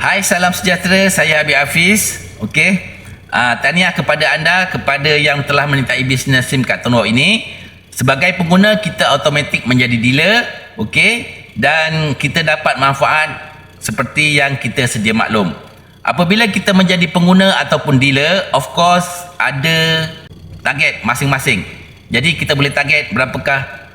Hai, salam sejahtera. Saya Habib Hafiz. Okey. Tahniah kepada anda, kepada yang telah menyertai bisnes SIM kad Tonwalk ini. Sebagai pengguna, kita automatik menjadi dealer. Okey. Dan kita dapat manfaat seperti yang kita sedia maklum. Apabila kita menjadi pengguna ataupun dealer, of course ada target masing-masing. Jadi kita boleh target berapakah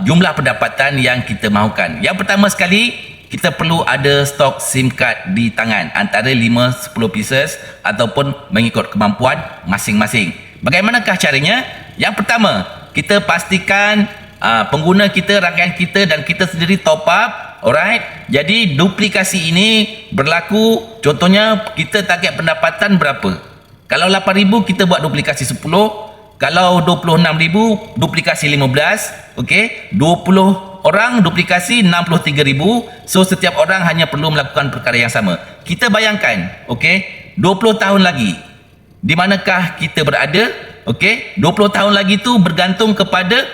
jumlah pendapatan yang kita mahukan. Yang pertama sekali, kita perlu ada stok SIM card di tangan, antara 5-10 pieces ataupun mengikut kemampuan masing-masing. Bagaimanakah caranya? Yang pertama, kita pastikan pengguna kita, rakan kita dan kita sendiri top up. Alright. Jadi duplikasi ini berlaku, contohnya kita target pendapatan berapa? Kalau 8,000 kita buat duplikasi 10. Kalau 26,000 duplikasi 15. Okey, 20 orang duplikasi 63,000. So setiap orang hanya perlu melakukan perkara yang sama. Kita bayangkan, okey, 20 tahun lagi di manakah kita berada? Okey, 20 tahun lagi tu bergantung kepada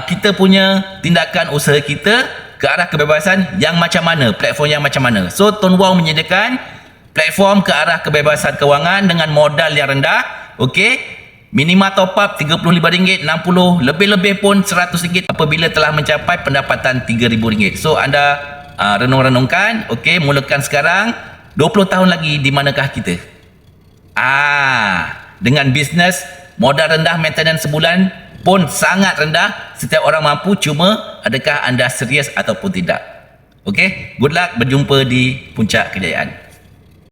kita punya tindakan usaha kita ke arah kebebasan yang macam mana, platform yang macam mana. So Tonwalk menyediakan platform ke arah kebebasan kewangan dengan modal yang rendah. Okey, minima top up RM35, RM60, lebih-lebih pun RM100 apabila telah mencapai pendapatan RM3,000. So anda renung-renungkan, okey, mulakan sekarang. 20 tahun lagi di manakah kita? Dengan bisnes modal rendah, maintenance sebulan pun sangat rendah, setiap orang mampu. Cuma adakah anda serius ataupun tidak? Okey, good luck, berjumpa di puncak kejayaan.